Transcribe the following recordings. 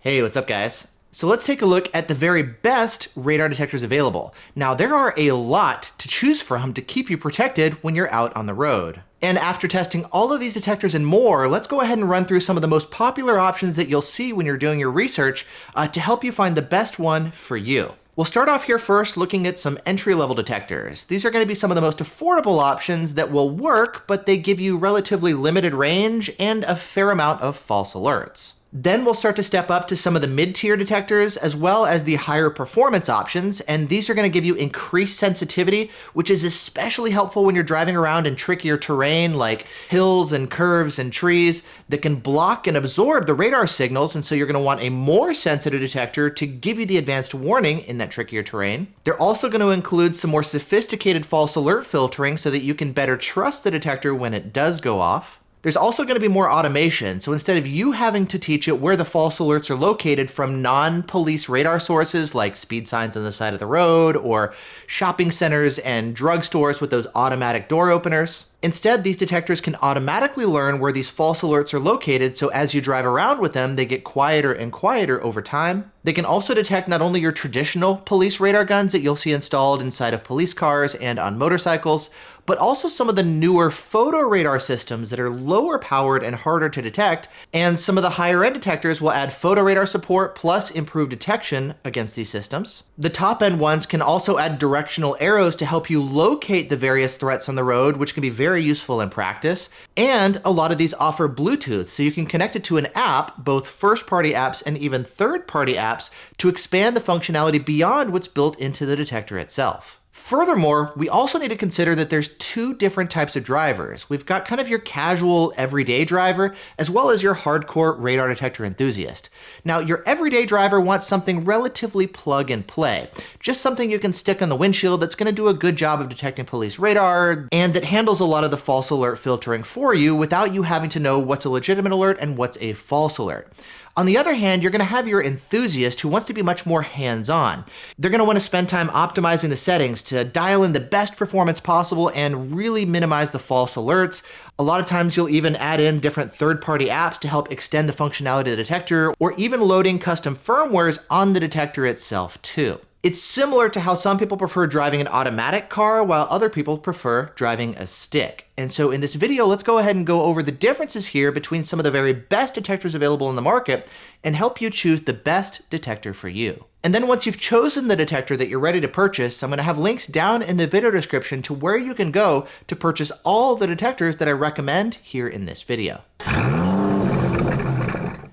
Hey, what's up guys? So let's take a look at the very best radar detectors available. Now there are a lot to choose from to keep you protected when you're out on the road. And after testing all of these detectors and more, let's go ahead and run through some of the most popular options that you'll see when you're doing your research to help you find the best one for you. We'll start off here first looking at some entry-level detectors. These are going to be some of the most affordable options that will work, but they give you relatively limited range and a fair amount of false alerts. Then we'll start to step up to some of the mid-tier detectors as well as the higher performance options, and these are going to give you increased sensitivity, which is especially helpful when you're driving around in trickier terrain like hills and curves and trees that can block and absorb the radar signals, and so you're going to want a more sensitive detector to give you the advanced warning in that trickier terrain. They're also going to include some more sophisticated false alert filtering so that you can better trust the detector when it does go off. There's also going to be more automation, so instead of you having to teach it where the false alerts are located from non-police radar sources like speed signs on the side of the road or shopping centers and drugstores with those automatic door openers, instead these detectors can automatically learn where these false alerts are located, so as you drive around with them, they get quieter and quieter over time. They can also detect not only your traditional police radar guns that you'll see installed inside of police cars and on motorcycles, but also some of the newer photo radar systems that are lower powered and harder to detect, and some of the higher end detectors will add photo radar support plus improved detection against these systems. The top end ones can also add directional arrows to help you locate the various threats on the road, which can be very useful in practice. And a lot of these offer Bluetooth, so you can connect it to an app, both first-party apps and even third-party apps, to expand the functionality beyond what's built into the detector itself. Furthermore, we also need to consider that there's two different types of drivers. We've got kind of your casual everyday driver, as well as your hardcore radar detector enthusiast. Now, your everyday driver wants something relatively plug and play, just something you can stick on the windshield that's going to do a good job of detecting police radar, and that handles a lot of the false alert filtering for you without you having to know what's a legitimate alert and what's a false alert. On the other hand, you're going to have your enthusiast who wants to be much more hands-on. They're going to want to spend time optimizing the settings to dial in the best performance possible and really minimize the false alerts. A lot of times you'll even add in different third-party apps to help extend the functionality of the detector, or even loading custom firmwares on the detector itself too. It's similar to how some people prefer driving an automatic car while other people prefer driving a stick. And so in this video, let's go ahead and go over the differences here between some of the very best detectors available in the market and help you choose the best detector for you. And then once you've chosen the detector that you're ready to purchase, I'm going to have links down in the video description to where you can go to purchase all the detectors that I recommend here in this video.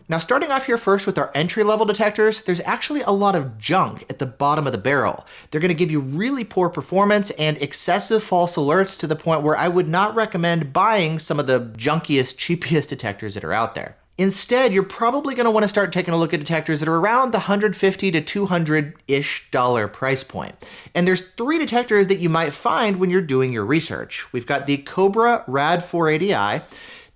Now, starting off here first with our entry-level detectors, there's actually a lot of junk at the bottom of the barrel. They're going to give you really poor performance and excessive false alerts to the point where I would not recommend buying some of the junkiest, cheapest detectors that are out there. Instead, you're probably going to want to start taking a look at detectors that are around the $150 to $200-ish price point. And there's three detectors that you might find when you're doing your research. We've got the Cobra RAD 480i,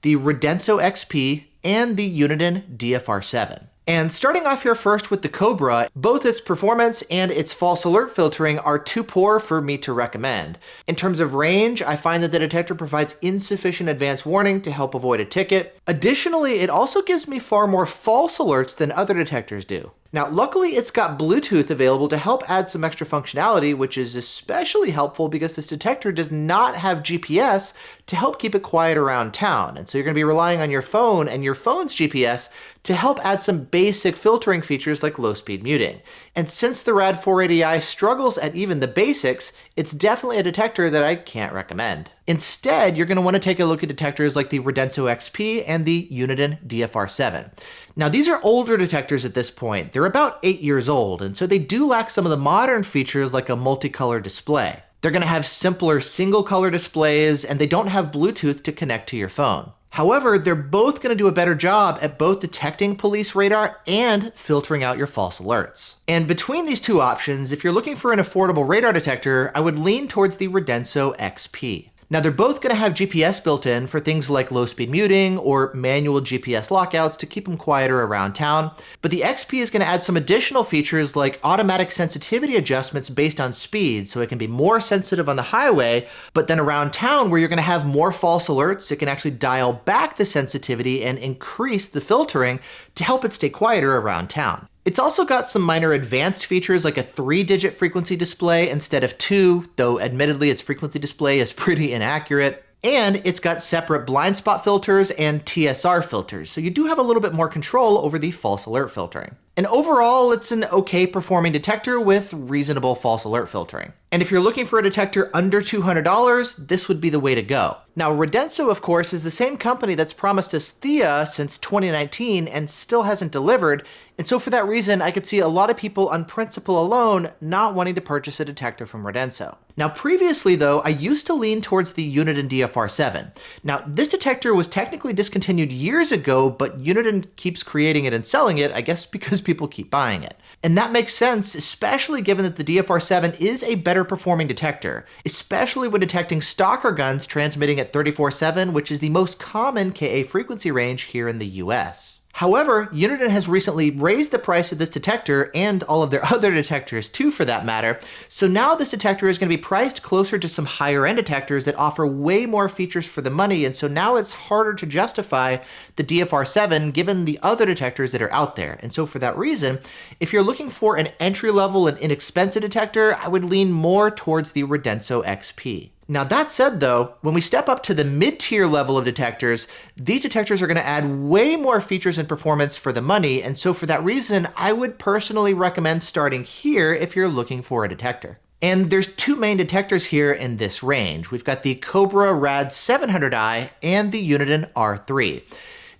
the Radenso XP, and the Uniden DFR7. And starting off here first with the Cobra, both its performance and its false alert filtering are too poor for me to recommend. In terms of range, I find that the detector provides insufficient advance warning to help avoid a ticket. Additionally, it also gives me far more false alerts than other detectors do. Now, luckily, it's got Bluetooth available to help add some extra functionality, which is especially helpful because this detector does not have GPS to help keep it quiet around town. And so you're going to be relying on your phone and your phone's GPS to help add some basic filtering features like low-speed muting. And since the RAD 480i struggles at even the basics, it's definitely a detector that I can't recommend. Instead, you're going to want to take a look at detectors like the Radenso XP and the Uniden DFR7. Now, these are older detectors at this point. They're about 8 years old, and so they do lack some of the modern features like a multicolor display. They're going to have simpler single-color displays, and they don't have Bluetooth to connect to your phone. However, they're both going to do a better job at both detecting police radar and filtering out your false alerts. And between these two options, if you're looking for an affordable radar detector, I would lean towards the Radenso XP. Now they're both going to have GPS built in for things like low speed muting or manual GPS lockouts to keep them quieter around town. But the XP is going to add some additional features like automatic sensitivity adjustments based on speed, so it can be more sensitive on the highway, but then around town where you're going to have more false alerts, it can actually dial back the sensitivity and increase the filtering to help it stay quieter around town. It's also got some minor advanced features like a 3-digit frequency display instead of 2, though admittedly its frequency display is pretty inaccurate. And it's got separate blind spot filters and TSR filters, so you do have a little bit more control over the false alert filtering. And overall, it's an okay performing detector with reasonable false alert filtering. And if you're looking for a detector under $200, this would be the way to go. Now, Radenso, of course, is the same company that's promised us Thea since 2019 and still hasn't delivered. And so for that reason, I could see a lot of people on principle alone not wanting to purchase a detector from Radenso. Now, previously though, I used to lean towards the Uniden DFR7. Now, this detector was technically discontinued years ago, but Uniden keeps creating it and selling it, I guess because people keep buying it. And that makes sense, especially given that the DFR7 is a better performing detector, especially when detecting stalker guns transmitting at 34.7, which is the most common Ka frequency range here in the US. However, Uniden has recently raised the price of this detector and all of their other detectors too for that matter, so now this detector is going to be priced closer to some higher end detectors that offer way more features for the money, and so now it's harder to justify the DFR7 given the other detectors that are out there. And so for that reason, if you're looking for an entry level and inexpensive detector, I would lean more towards the Radenso XP. Now that said though, when we step up to the mid-tier level of detectors, these detectors are going to add way more features and performance for the money, and so for that reason, I would personally recommend starting here if you're looking for a detector. And there's two main detectors here in this range. We've got the Cobra RAD 700i and the Uniden R3.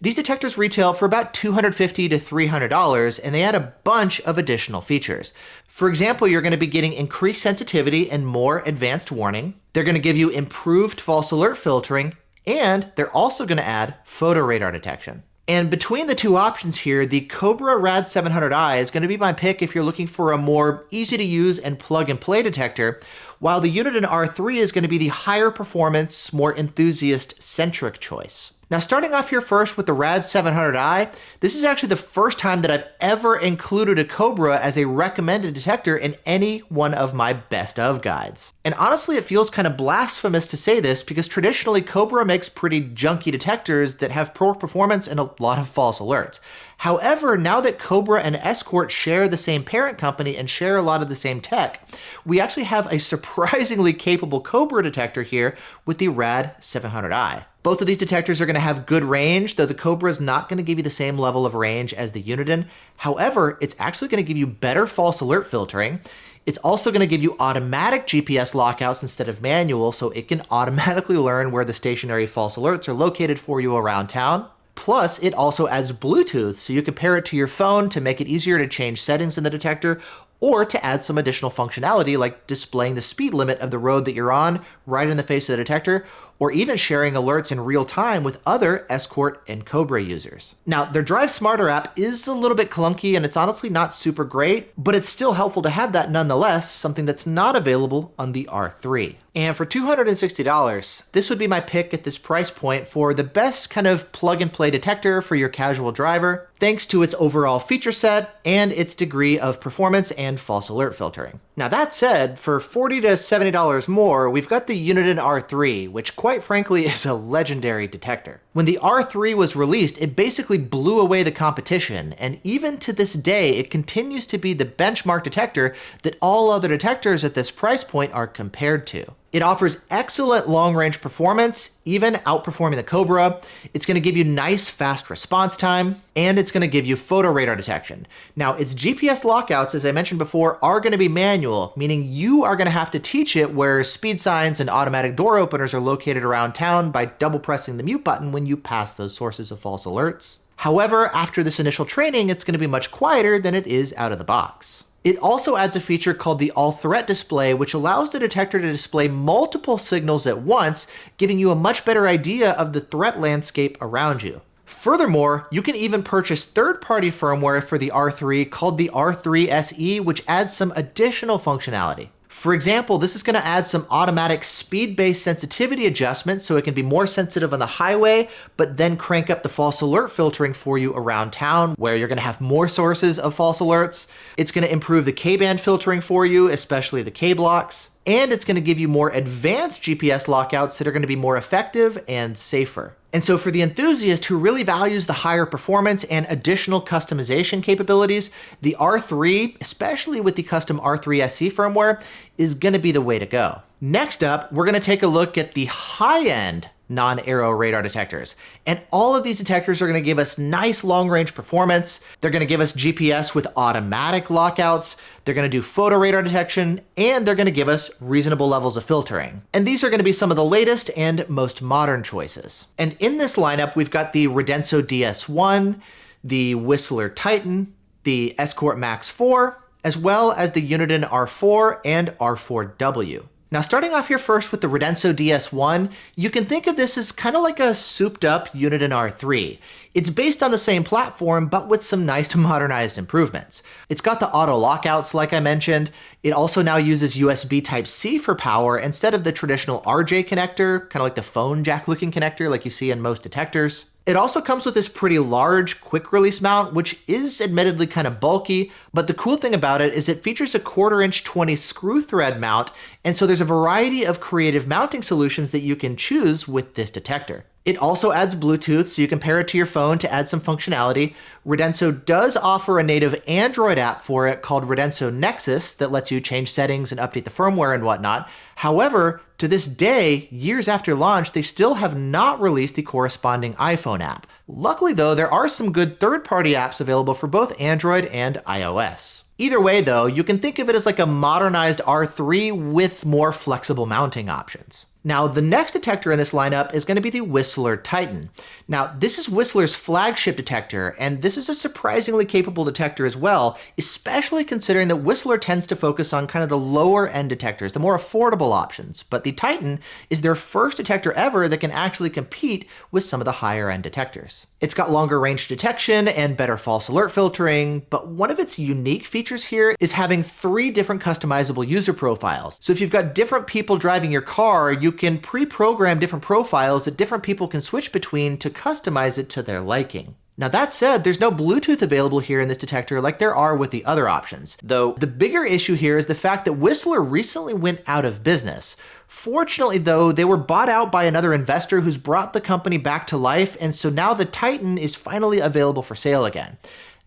These detectors retail for about $250 to $300, and they add a bunch of additional features. For example, you're going to be getting increased sensitivity and more advanced warning. They're going to give you improved false alert filtering, and they're also going to add photo radar detection. And between the two options here, the Cobra RAD 700i is going to be my pick if you're looking for a more easy to use and plug and play detector, while the Uniden R3 is going to be the higher performance, more enthusiast centric choice. Now, starting off here first with the RAD 700i, this is actually the first time that I've ever included a Cobra as a recommended detector in any one of my best of guides. And honestly, it feels kind of blasphemous to say this because traditionally Cobra makes pretty junky detectors that have poor performance and a lot of false alerts. However, now that Cobra and Escort share the same parent company and share a lot of the same tech, we actually have a surprisingly capable Cobra detector here with the RAD 700i. Both of these detectors are going to have good range, though the Cobra is not going to give you the same level of range as the Uniden. However, it's actually going to give you better false alert filtering. It's also going to give you automatic GPS lockouts instead of manual, so it can automatically learn where the stationary false alerts are located for you around town. Plus, it also adds Bluetooth, so you can pair it to your phone to make it easier to change settings in the detector, or to add some additional functionality like displaying the speed limit of the road that you're on right in the face of the detector, or even sharing alerts in real time with other Escort and Cobra users. Now, their Drive Smarter app is a little bit clunky and it's honestly not super great, but it's still helpful to have that nonetheless, something that's not available on the R3. And for $260, this would be my pick at this price point for the best kind of plug and play detector for your casual driver, thanks to its overall feature set and its degree of performance and false alert filtering. Now that said, for $40 to $70 more, we've got the Uniden R3, which quite frankly is a legendary detector. When the R3 was released, it basically blew away the competition, and even to this day, it continues to be the benchmark detector that all other detectors at this price point are compared to. It offers excellent long-range performance, even outperforming the Cobra. It's going to give you nice fast response time, and it's going to give you photo radar detection. Now, its GPS lockouts, as I mentioned before, are going to be manual, meaning you are going to have to teach it where speed signs and automatic door openers are located around town by double pressing the mute button when you pass those sources of false alerts. However, after this initial training, it's going to be much quieter than it is out of the box. It also adds a feature called the All Threat Display, which allows the detector to display multiple signals at once, giving you a much better idea of the threat landscape around you. Furthermore, you can even purchase third-party firmware for the R3 called the R3 SE, which adds some additional functionality. For example, this is going to add some automatic speed-based sensitivity adjustments so it can be more sensitive on the highway, but then crank up the false alert filtering for you around town where you're going to have more sources of false alerts. It's going to improve the K-band filtering for you, especially the K-blocks. And it's going to give you more advanced GPS lockouts that are going to be more effective and safer. And so for the enthusiast who really values the higher performance and additional customization capabilities, the R3, especially with the custom R3 SE firmware, is going to be the way to go. Next up, we're going to take a look at the high-end non-aero radar detectors. And all of these detectors are going to give us nice long-range performance. They're going to give us GPS with automatic lockouts. They're going to do photo radar detection, and they're going to give us reasonable levels of filtering. And these are going to be some of the latest and most modern choices. And in this lineup, we've got the Radenso DS1, the Whistler Titan, the Escort Max 4, as well as the Uniden R4 and R4w. Now, starting off here first with the Radenso DS1, you can think of this as kind of like a souped up Uniden R3. It's based on the same platform, but with some nice to modernized improvements. It's got the auto lockouts like I mentioned. It also now uses USB Type-C for power instead of the traditional RJ connector, kind of like the phone jack looking connector like you see in most detectors. It also comes with this pretty large quick release mount, which is admittedly kind of bulky, but the cool thing about it is it features a 1/4" 20 screw thread mount, and so there's a variety of creative mounting solutions that you can choose with this detector. It also adds Bluetooth, so you can pair it to your phone to add some functionality. Radenso does offer a native Android app for it called Radenso Nexus that lets you change settings and update the firmware and whatnot. However, to this day, years after launch, they still have not released the corresponding iPhone app. Luckily though, there are some good third-party apps available for both Android and iOS. Either way though, you can think of it as like a modernized R3 with more flexible mounting options. Now, the next detector in this lineup is going to be the Whistler Titan. Now, this is Whistler's flagship detector, and this is a surprisingly capable detector as well, especially considering that Whistler tends to focus on kind of the lower end detectors, the more affordable options. But the Titan is their first detector ever that can actually compete with some of the higher end detectors. It's got longer range detection and better false alert filtering, but one of its unique features here is having 3 different customizable user profiles. So if you've got different people driving your car, you can pre-program different profiles that different people can switch between to customize it to their liking. Now that said, there's no Bluetooth available here in this detector like there are with the other options. Though the bigger issue here is the fact that Whistler recently went out of business. Fortunately though, they were bought out by another investor who's brought the company back to life, and so now the Titan is finally available for sale again.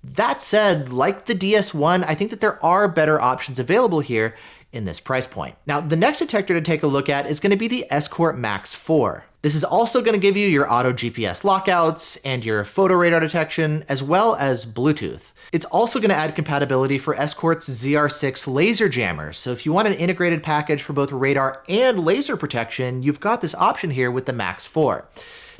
That said, like the DS1, I think that there are better options available here in this price point. Now, the next detector to take a look at is going to be the Escort Max 4. This is also going to give you your auto GPS lockouts and your photo radar detection, as well as Bluetooth. It's also going to add compatibility for Escort's ZR6 laser jammers. So if you want an integrated package for both radar and laser protection, you've got this option here with the Max 4.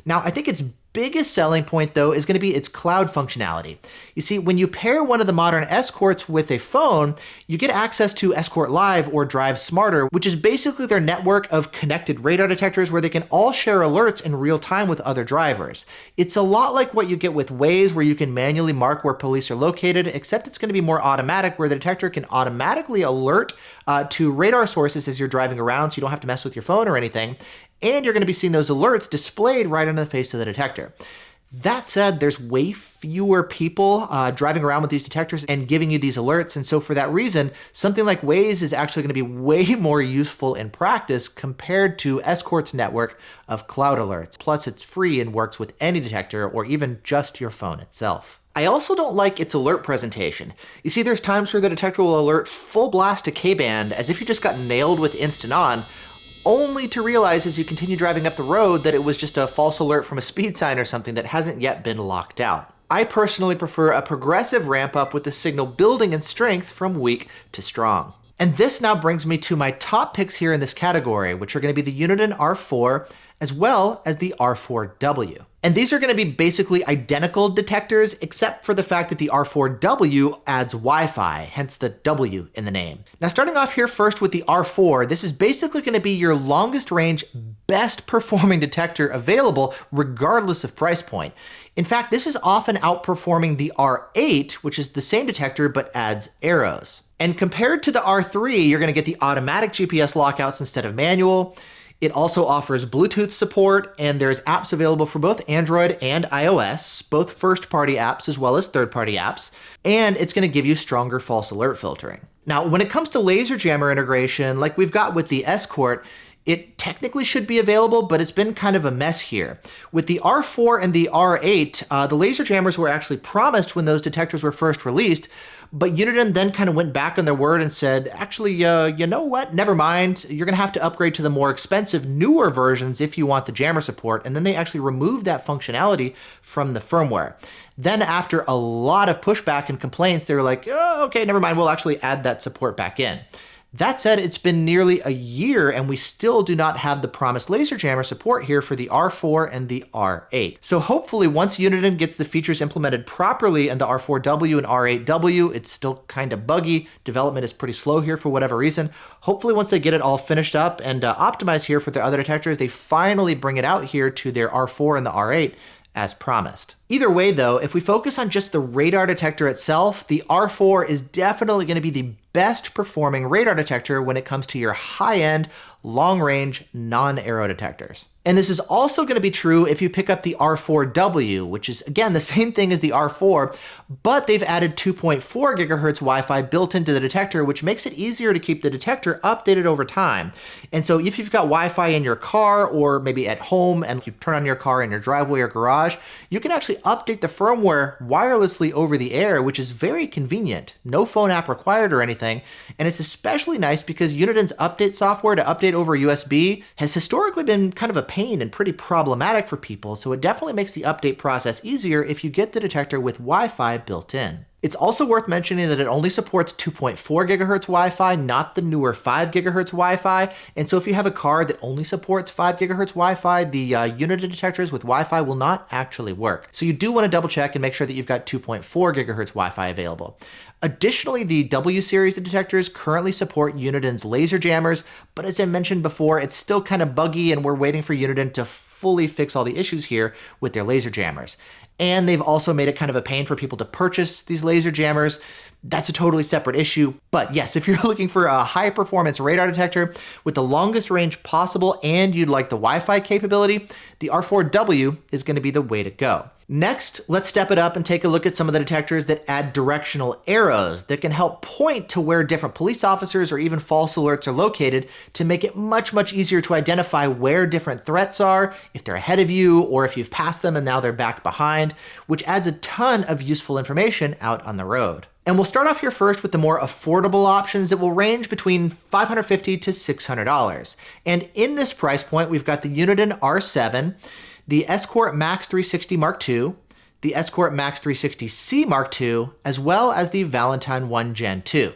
Now, I think its biggest selling point though is going to be its cloud functionality. You see, when you pair one of the modern Escorts with a phone, you get access to Escort Live or Drive Smarter, which is basically their network of connected radar detectors where they can all share alerts in real time with other drivers. It's a lot like what you get with Waze, where you can manually mark where police are located, except it's going to be more automatic, where the detector can automatically alert to radar sources as you're driving around, so you don't have to mess with your phone or anything. And you're going to be seeing those alerts displayed right on the face of the detector. That said, there's way fewer people driving around with these detectors and giving you these alerts. And so for that reason, something like Waze is actually going to be way more useful in practice compared to Escort's network of cloud alerts. Plus, it's free and works with any detector or even just your phone itself. I also don't like its alert presentation. You see, there's times where the detector will alert full blast to K-band as if you just got nailed with instant on, only to realize as you continue driving up the road that it was just a false alert from a speed sign or something that hasn't yet been locked out. I personally prefer a progressive ramp up with the signal building in strength from weak to strong. And this now brings me to my top picks here in this category, which are going to be the Uniden R4 as well as the R4w. And these are going to be basically identical detectors, except for the fact that the R4w adds Wi-Fi, hence the W in the name. Now, starting off here first with the R4, this is basically going to be your longest range, best performing detector available, regardless of price point. In fact, this is often outperforming the R8, which is the same detector but adds arrows. And compared to the R3, you're going to get the automatic GPS lockouts instead of manual. It also offers Bluetooth support, and there's apps available for both Android and iOS, both first-party apps as well as third-party apps, and it's going to give you stronger false alert filtering. Now, when it comes to laser jammer integration, like we've got with the Escort, it technically should be available, but it's been kind of a mess here. With the R4 and the R8, the laser jammers were actually promised when those detectors were first released, but Uniden then kind of went back on their word and said, actually, you know what? Never mind. You're going to have to upgrade to the more expensive, newer versions if you want the jammer support. And then they actually removed that functionality from the firmware. Then after a lot of pushback and complaints, they were like, oh, okay, never mind. We'll actually add that support back in. That said, it's been nearly a year and we still do not have the promised laser jammer support here for the R4 and the R8. So hopefully once Uniden gets the features implemented properly in the R4w and R8w, it's still kind of buggy. Development is pretty slow here for whatever reason. Hopefully once they get it all finished up and optimized here for their other detectors, they finally bring it out here to their R4 and the R8 as promised. Either way though, if we focus on just the radar detector itself, the R4 is definitely going to be the best performing radar detector when it comes to your high-end, long-range, non-aero detectors. And this is also going to be true if you pick up the R4w, which is, again, the same thing as the R4, but they've added 2.4 gigahertz Wi-Fi built into the detector, which makes it easier to keep the detector updated over time. And so if you've got Wi-Fi in your car or maybe at home and you turn on your car in your driveway or garage, you can actually update the firmware wirelessly over the air, which is very convenient. No phone app required or anything. And it's especially nice because Uniden's update software to update over USB has historically been kind of a pain and pretty problematic for people, so it definitely makes the update process easier if you get the detector with Wi-Fi built in. It's also worth mentioning that it only supports 2.4 gigahertz Wi-Fi, not the newer 5 gigahertz Wi-Fi. And so if you have a car that only supports 5 gigahertz Wi-Fi, the Uniden detectors with Wi-Fi will not actually work. So you do want to double check and make sure that you've got 2.4 gigahertz Wi-Fi available. Additionally, the W series of detectors currently support Uniden's laser jammers, but as I mentioned before, it's still kind of buggy and we're waiting for Uniden to fully fix all the issues here with their laser jammers. And they've also made it kind of a pain for people to purchase these laser jammers. That's a totally separate issue. But yes, if you're looking for a high performance radar detector with the longest range possible and you'd like the Wi-Fi capability, the R4w is going to be the way to go. Next, let's step it up and take a look at some of the detectors that add directional arrows that can help point to where different police officers or even false alerts are located to make it much, much easier to identify where different threats are, if they're ahead of you, or if you've passed them and now they're back behind, which adds a ton of useful information out on the road. And we'll start off here first with the more affordable options that will range between $550 to $600. And in this price point, we've got the Uniden R7, the Escort Max 360 Mark II, the Escort Max 360C Mark II, as well as the Valentine 1 Gen 2.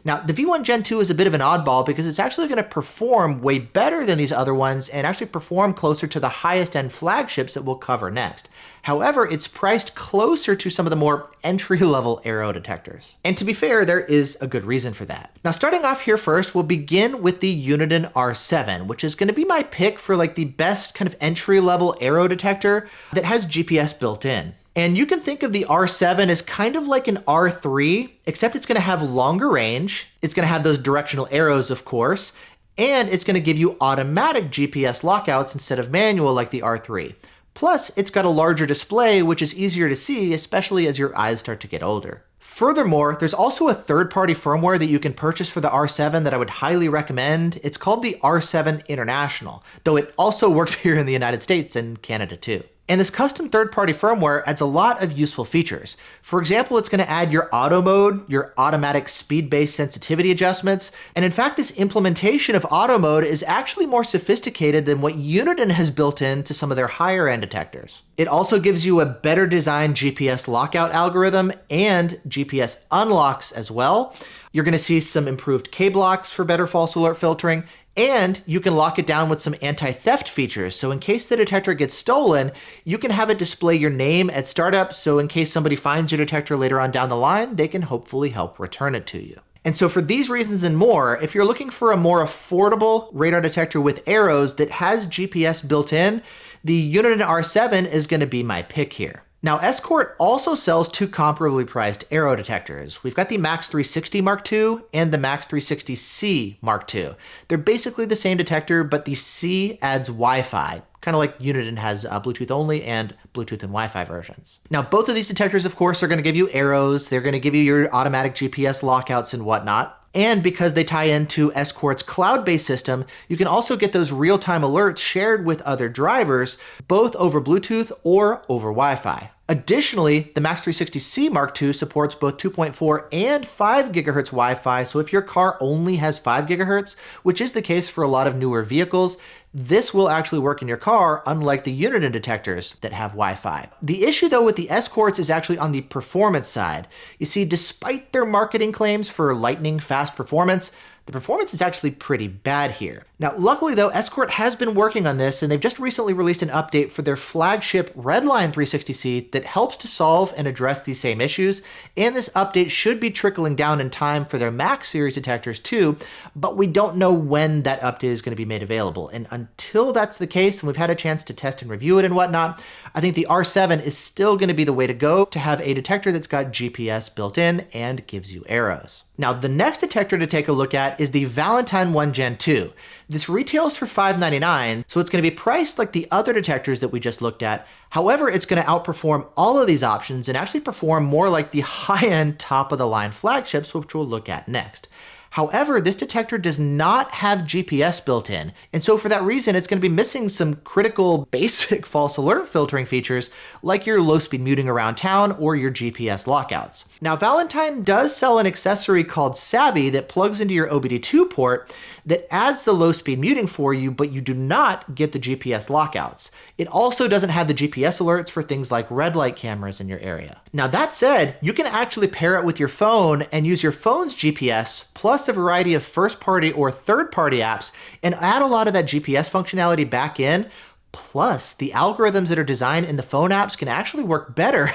Now, the V1 Gen 2 is a bit of an oddball because it's actually going to perform way better than these other ones and actually perform closer to the highest end flagships that we'll cover next. However, it's priced closer to some of the more entry-level aero detectors. And to be fair, there is a good reason for that. Now, starting off here first, we'll begin with the Uniden R7, which is going to be my pick for like the best kind of entry-level aero detector that has GPS built in. And you can think of the R7 as kind of like an R3, except it's going to have longer range. It's going to have those directional arrows, of course, and it's going to give you automatic GPS lockouts instead of manual like the R3. Plus, it's got a larger display, which is easier to see, especially as your eyes start to get older. Furthermore, there's also a third-party firmware that you can purchase for the R7 that I would highly recommend. It's called the R7 International, though it also works here in the United States and Canada too. And this custom third-party firmware adds a lot of useful features. For example, it's going to add your auto mode, your automatic speed-based sensitivity adjustments, and in fact, this implementation of auto mode is actually more sophisticated than what Uniden has built into some of their higher-end detectors. It also gives you a better designed GPS lockout algorithm and GPS unlocks as well. You're going to see some improved K-blocks for better false alert filtering, And you can lock it down with some anti-theft features. So in case the detector gets stolen, you can have it display your name at startup. So in case somebody finds your detector later on down the line, they can hopefully help return it to you. And so for these reasons and more, if you're looking for a more affordable radar detector with arrows that has GPS built in, the Uniden R7 is going to be my pick here. Now, Escort also sells two comparably priced arrow detectors. We've got the Max 360 Mark II and the Max 360C Mark II. They're basically the same detector, but the C adds Wi-Fi, kind of like Uniden has Bluetooth only and Bluetooth and Wi-Fi versions. Now, both of these detectors, of course, are going to give you arrows. They're going to give you your automatic GPS lockouts and whatnot. And because they tie into Escort's cloud-based system, you can also get those real-time alerts shared with other drivers, both over Bluetooth or over Wi-Fi. Additionally, the Max 360C Mark II supports both 2.4 and 5 GHz Wi-Fi, so if your car only has 5 GHz, which is the case for a lot of newer vehicles, this will actually work in your car, unlike the Uniden detectors that have Wi-Fi. The issue though with the Escorts is actually on the performance side. You see, despite their marketing claims for lightning fast performance, the performance is actually pretty bad here. Now, luckily though, Escort has been working on this and they've just recently released an update for their flagship Redline 360C that helps to solve and address these same issues. And this update should be trickling down in time for their Max series detectors too, but we don't know when that update is going to be made available. And until that's the case, and we've had a chance to test and review it and whatnot, I think the R7 is still going to be the way to go to have a detector that's got GPS built in and gives you arrows. Now, the next detector to take a look at is the Valentine 1 Gen 2. This retails for $599, so it's going to be priced like the other detectors that we just looked at. However, it's going to outperform all of these options and actually perform more like the high-end top-of-the-line flagships, which we'll look at next. However, this detector does not have GPS built in, and so for that reason, it's going to be missing some critical basic false alert filtering features like your low-speed muting around town or your GPS lockouts. Now, Valentine does sell an accessory called Savvy that plugs into your OBD2 port that adds the low-speed muting for you, but you do not get the GPS lockouts. It also doesn't have the GPS alerts for things like red light cameras in your area. Now, that said, you can actually pair it with your phone and use your phone's GPS plus a variety of first-party or third-party apps and add a lot of that GPS functionality back in. Plus, the algorithms that are designed in the phone apps can actually work better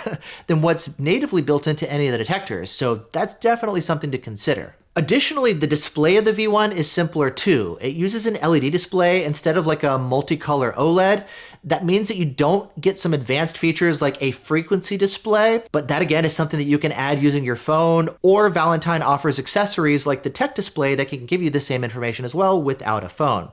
than what's natively built into any of the detectors, so that's definitely something to consider. Additionally, the display of the V1 is simpler too. It uses an LED display instead of like a multicolor OLED. That means that you don't get some advanced features like a frequency display, but that again is something that you can add using your phone, or Valentine offers accessories like the tech display that can give you the same information as well without a phone.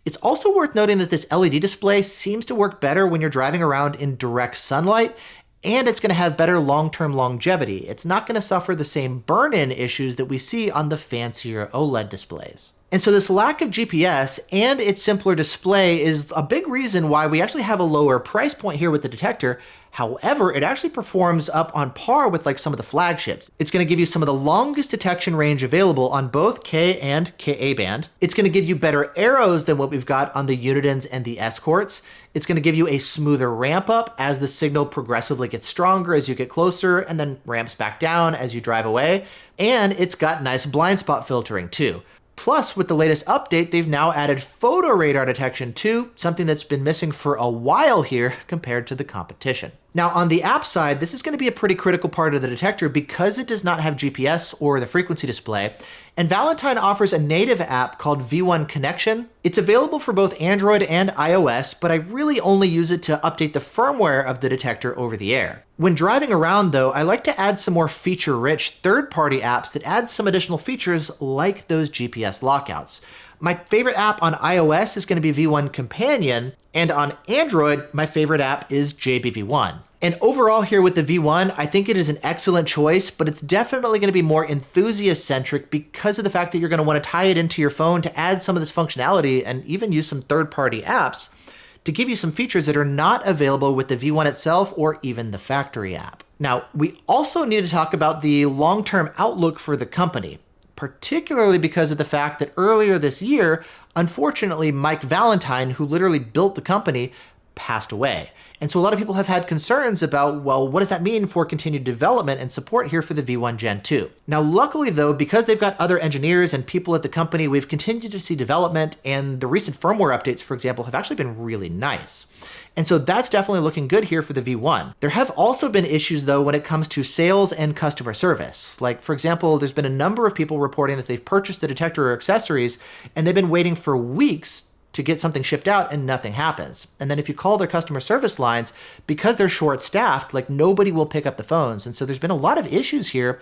It's also worth noting that this LED display seems to work better when you're driving around in direct sunlight, and it's going to have better long-term longevity. It's not going to suffer the same burn-in issues that we see on the fancier OLED displays. And so this lack of GPS and its simpler display is a big reason why we actually have a lower price point here with the detector. However, it actually performs up on par with like some of the flagships. It's going to give you some of the longest detection range available on both K and Ka band. It's going to give you better arrows than what we've got on the Unidens and the Escorts. It's going to give you a smoother ramp up as the signal progressively gets stronger as you get closer and then ramps back down as you drive away. And it's got nice blind spot filtering too. Plus, with the latest update, they've now added photo radar detection too, something that's been missing for a while here compared to the competition. Now, on the app side, this is going to be a pretty critical part of the detector because it does not have GPS or the frequency display, and Valentine offers a native app called V1 Connection. It's available for both Android and iOS, but I really only use it to update the firmware of the detector over the air. When driving around though, I like to add some more feature-rich third-party apps that add some additional features like those GPS lockouts. My favorite app on iOS is going to be V1 Companion, and on Android, my favorite app is JBV1. And overall here with the V1, I think it is an excellent choice, but it's definitely going to be more enthusiast-centric because of the fact that you're going to want to tie it into your phone to add some of this functionality and even use some third-party apps to give you some features that are not available with the V1 itself or even the factory app. Now, we also need to talk about the long-term outlook for the company, particularly because of the fact that earlier this year, unfortunately, Mike Valentine, who literally built the company, passed away. And so a lot of people have had concerns about, well, what does that mean for continued development and support here for the V1 Gen 2? Now, luckily though, because they've got other engineers and people at the company, we've continued to see development, and the recent firmware updates, for example, have actually been really nice. And so that's definitely looking good here for the V1. There have also been issues though when it comes to sales and customer service. Like, for example, there's been a number of people reporting that they've purchased the detector or accessories and they've been waiting for weeks to get something shipped out and nothing happens. And then if you call their customer service lines, because they're short-staffed, like nobody will pick up the phones. And so there's been a lot of issues here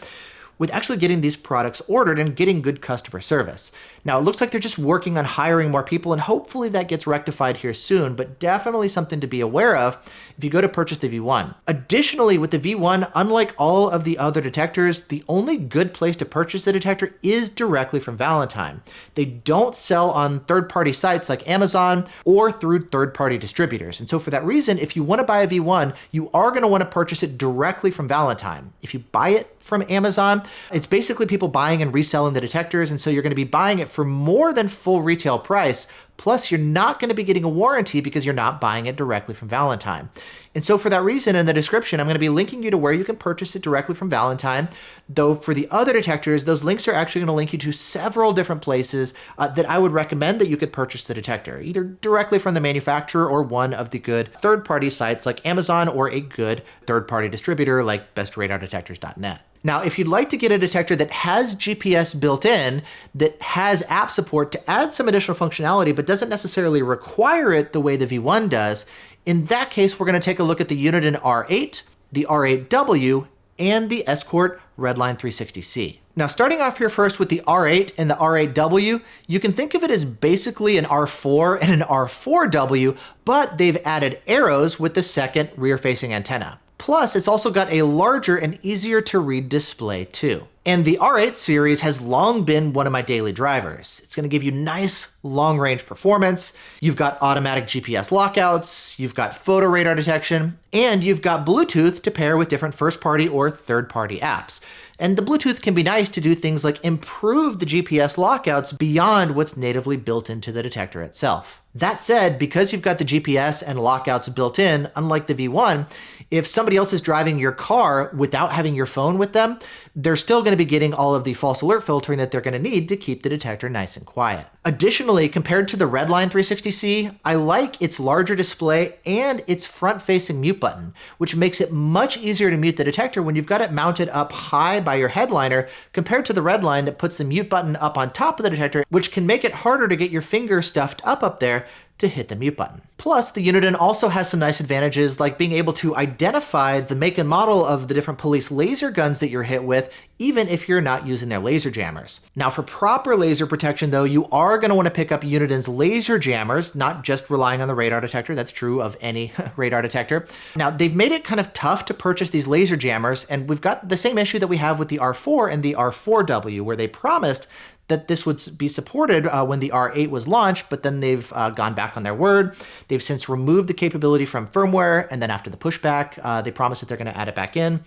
with actually getting these products ordered and getting good customer service. Now, it looks like they're just working on hiring more people, and hopefully that gets rectified here soon, but definitely something to be aware of if you go to purchase the V1. Additionally, with the V1, unlike all of the other detectors, the only good place to purchase the detector is directly from Valentine. They don't sell on third-party sites like Amazon or through third-party distributors. And so for that reason, if you want to buy a V1, you are going to want to purchase it directly from Valentine. If you buy it from Amazon, it's basically people buying and reselling the detectors, and so you're going to be buying it for more than full retail price, plus you're not going to be getting a warranty because you're not buying it directly from Valentine. And so for that reason, in the description, I'm going to be linking you to where you can purchase it directly from Valentine, though for the other detectors, those links are actually going to link you to several different places that I would recommend that you could purchase the detector, either directly from the manufacturer or one of the good third-party sites like Amazon or a good third-party distributor like bestradarDetectors.net. Now, if you'd like to get a detector that has GPS built in, that has app support to add some additional functionality, but doesn't necessarily require it the way the V1 does, in that case, we're going to take a look at the Uniden R8, the R8w, and the Escort Redline 360C. Now, starting off here first with the R8 and the R8w, you can think of it as basically an R4 and an R4w, but they've added arrows with the second rear-facing antenna. Plus, it's also got a larger and easier to read display too. And the R8 series has long been one of my daily drivers. It's going to give you nice long-range performance. You've got automatic GPS lockouts, you've got photo radar detection, and you've got Bluetooth to pair with different first-party or third-party apps. And the Bluetooth can be nice to do things like improve the GPS lockouts beyond what's natively built into the detector itself. That said, because you've got the GPS and lockouts built in, unlike the V1, if somebody else is driving your car without having your phone with them, they're still going to be getting all of the false alert filtering that they're going to need to keep the detector nice and quiet. Additionally, compared to the Redline 360C, I like its larger display and its front-facing mute button, which makes it much easier to mute the detector when you've got it mounted up high by your headliner compared to the Redline that puts the mute button up on top of the detector, which can make it harder to get your finger stuffed up there to hit the mute button. Plus, the Uniden also has some nice advantages like being able to identify the make and model of the different police laser guns that you're hit with, even if you're not using their laser jammers. Now, for proper laser protection though, you are going to want to pick up Uniden's laser jammers, not just relying on the radar detector. That's true of any radar detector. Now, they've made it kind of tough to purchase these laser jammers, and we've got the same issue that we have with the R4 and the R4w, where they promised that this would be supported when the R8 was launched, but then they've gone back on their word. They've since removed the capability from firmware, and then after the pushback, they promised that they're going to add it back in.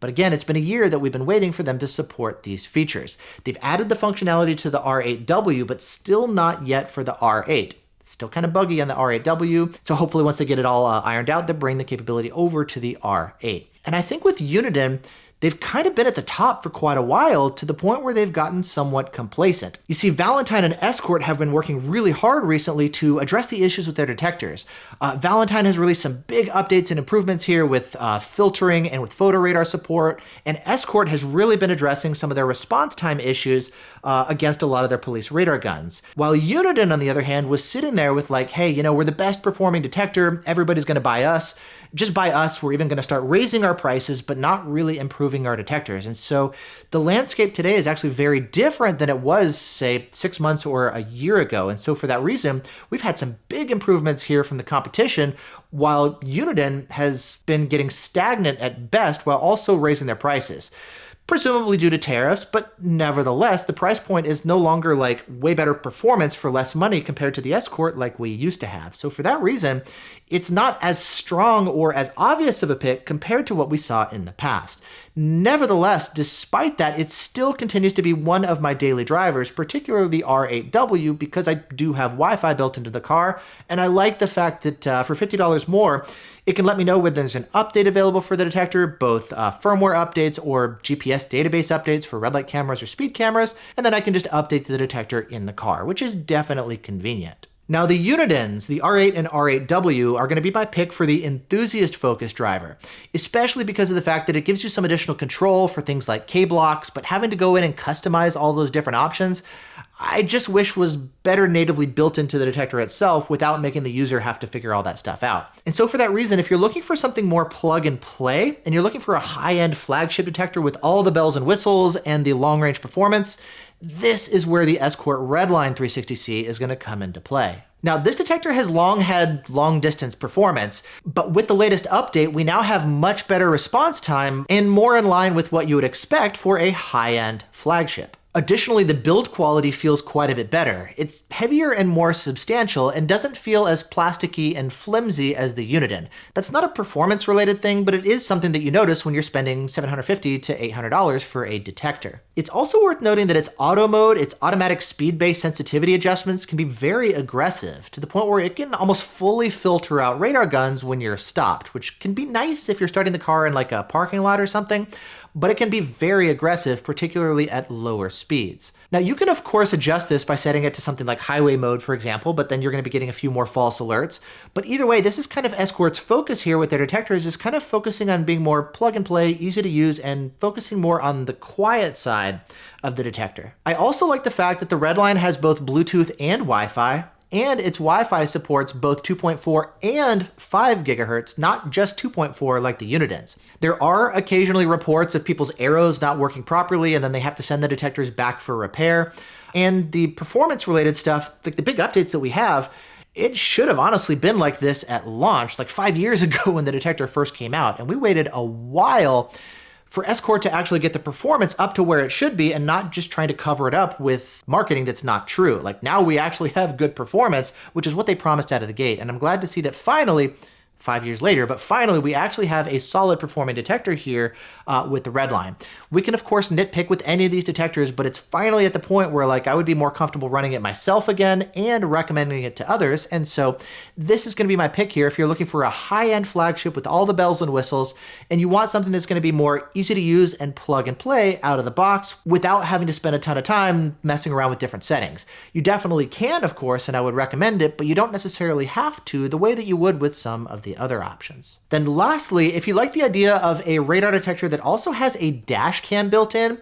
But again, it's been a year that we've been waiting for them to support these features. They've added the functionality to the R8w, but still not yet for the R8. It's still kind of buggy on the R8w, so hopefully once they get it all ironed out, they'll bring the capability over to the R8. And I think with Uniden, they've kind of been at the top for quite a while, to the point where they've gotten somewhat complacent. You see, Valentine and Escort have been working really hard recently to address the issues with their detectors. Valentine has released some big updates and improvements here with filtering and with photo radar support, and Escort has really been addressing some of their response time issues against a lot of their police radar guns. While Uniden, on the other hand, was sitting there with like, hey, you know, we're the best performing detector, everybody's going to buy us. Just buy us, we're even going to start raising our prices, but not really improving our detectors. And so the landscape today is actually very different than it was, say, 6 months or a year ago. And so for that reason, we've had some big improvements here from the competition, while Uniden has been getting stagnant at best while also raising their prices. Presumably due to tariffs, but nevertheless, the price point is no longer like way better performance for less money compared to the Escort like we used to have. So for that reason, it's not as strong or as obvious of a pick compared to what we saw in the past. Nevertheless, despite that, it still continues to be one of my daily drivers, particularly the R8w, because I do have Wi-Fi built into the car, and I like the fact that for $50 more, it can let me know when there's an update available for the detector, both firmware updates or GPS database updates for red light cameras or speed cameras, and then I can just update the detector in the car, which is definitely convenient. Now the Unidens, the R8 and R8w, are going to be my pick for the enthusiast focus driver, especially because of the fact that it gives you some additional control for things like K-blocks, but having to go in and customize all those different options, I just wish was better natively built into the detector itself without making the user have to figure all that stuff out. And so for that reason, if you're looking for something more plug and play, and you're looking for a high-end flagship detector with all the bells and whistles and the long-range performance, this is where the Escort Redline 360C is going to come into play. Now, this detector has long had long-distance performance, but with the latest update, we now have much better response time and more in line with what you would expect for a high-end flagship. Additionally, the build quality feels quite a bit better. It's heavier and more substantial and doesn't feel as plasticky and flimsy as the Uniden. That's not a performance-related thing, but it is something that you notice when you're spending $750 to $800 for a detector. It's also worth noting that its auto mode, its automatic speed-based sensitivity adjustments can be very aggressive, to the point where it can almost fully filter out radar guns when you're stopped, which can be nice if you're starting the car in like a parking lot or something, but it can be very aggressive, particularly at lower speeds. Now you can of course adjust this by setting it to something like highway mode, for example, but then you're going to be getting a few more false alerts. But either way, this is kind of Escort's focus here with their detectors, is kind of focusing on being more plug and play, easy to use, and focusing more on the quiet side of the detector. I also like the fact that the Redline has both Bluetooth and Wi-Fi, and its Wi-Fi supports both 2.4 and 5 gigahertz, not just 2.4 like the Unidens. There are occasionally reports of people's arrows not working properly, and then they have to send the detectors back for repair. And the performance-related stuff, like the big updates that we have, it should have honestly been like this at launch, like 5 years ago when the detector first came out, and we waited a while for Escort to actually get the performance up to where it should be and not just trying to cover it up with marketing that's not true. Like now we actually have good performance, which is what they promised out of the gate. And I'm glad to see that finally, 5 years later, but finally we actually have a solid performing detector here with the Redline. We can of course nitpick with any of these detectors, but it's finally at the point where like I would be more comfortable running it myself again and recommending it to others. And so this is going to be my pick here if you're looking for a high-end flagship with all the bells and whistles, and you want something that's going to be more easy to use and plug and play out of the box without having to spend a ton of time messing around with different settings. You definitely can, of course, and I would recommend it, but you don't necessarily have to the way that you would with some of the other options. Then lastly, if you like the idea of a radar detector that also has a dash cam built in,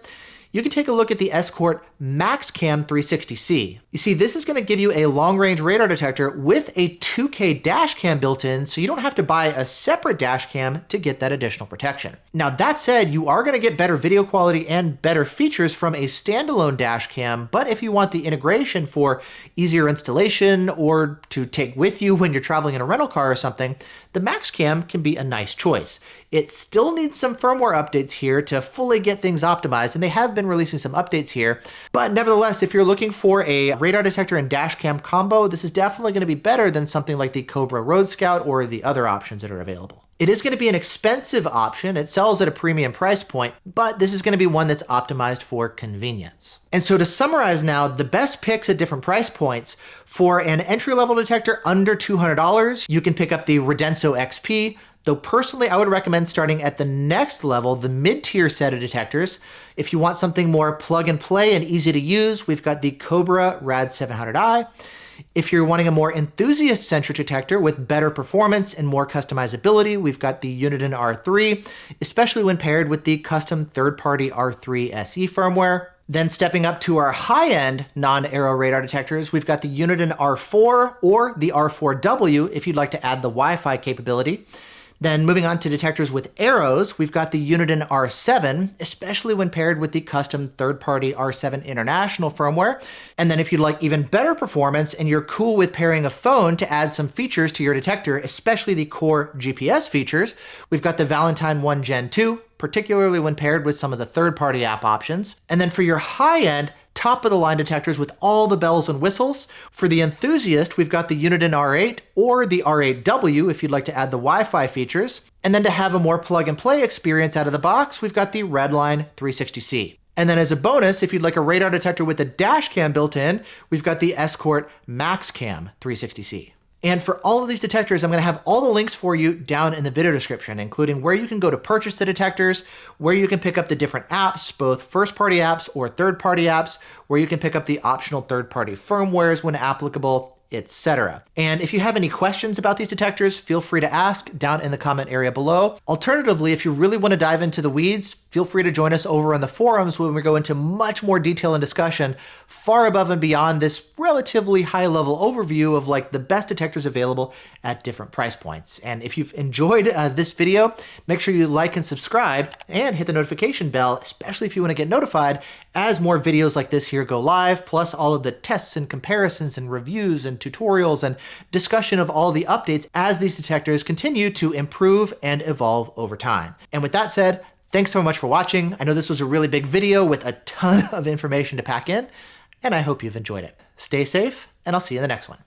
you can take a look at the Escort MaxCam 360C. You see, this is going to give you a long-range radar detector with a 2K dash cam built in, so you don't have to buy a separate dash cam to get that additional protection. Now that said, you are going to get better video quality and better features from a standalone dash cam, but if you want the integration for easier installation or to take with you when you're traveling in a rental car or something, the MaxCam can be a nice choice. It still needs some firmware updates here to fully get things optimized, and they have been releasing some updates here. But nevertheless, if you're looking for a radar detector and dash cam combo, this is definitely going to be better than something like the Cobra Road Scout or the other options that are available. It is going to be an expensive option. It sells at a premium price point, but this is going to be one that's optimized for convenience. And so to summarize now, the best picks at different price points for an entry-level detector under $200, you can pick up the Radenso XP, though personally I would recommend starting at the next level, the mid-tier set of detectors. If you want something more plug and play and easy to use, we've got the Cobra RAD 700i. If you're wanting a more enthusiast-centric detector with better performance and more customizability, we've got the Uniden R3, especially when paired with the custom third-party R3 SE firmware. Then stepping up to our high-end non-aero radar detectors, we've got the Uniden R4 or the R4w if you'd like to add the Wi-Fi capability. Then moving on to detectors with arrows, we've got the Uniden R7, especially when paired with the custom third-party R7 International firmware. And then if you'd like even better performance and you're cool with pairing a phone to add some features to your detector, especially the core GPS features, we've got the Valentine 1 Gen 2, particularly when paired with some of the third-party app options. And then for your high-end, top of the line detectors with all the bells and whistles. For the enthusiast, we've got the Uniden R8 or the R8w if you'd like to add the Wi-Fi features. And then to have a more plug and play experience out of the box, we've got the Redline 360C. And then as a bonus, if you'd like a radar detector with a Dashcam built in, we've got the Escort MaxCam 360C. And for all of these detectors, I'm going to have all the links for you down in the video description, including where you can go to purchase the detectors, where you can pick up the different apps, both first-party apps or third-party apps, where you can pick up the optional third-party firmwares when applicable, etc. And if you have any questions about these detectors, feel free to ask down in the comment area below. Alternatively, if you really want to dive into the weeds, feel free to join us over on the forums when we go into much more detail and discussion far above and beyond this relatively high-level overview of like the best detectors available at different price points. And if you've enjoyed this video, make sure you like and subscribe and hit the notification bell, especially if you want to get notified as more videos like this here go live, plus all of the tests and comparisons and reviews and tutorials and discussion of all the updates as these detectors continue to improve and evolve over time. And with that said, thanks so much for watching. I know this was a really big video with a ton of information to pack in, and I hope you've enjoyed it. Stay safe, and I'll see you in the next one.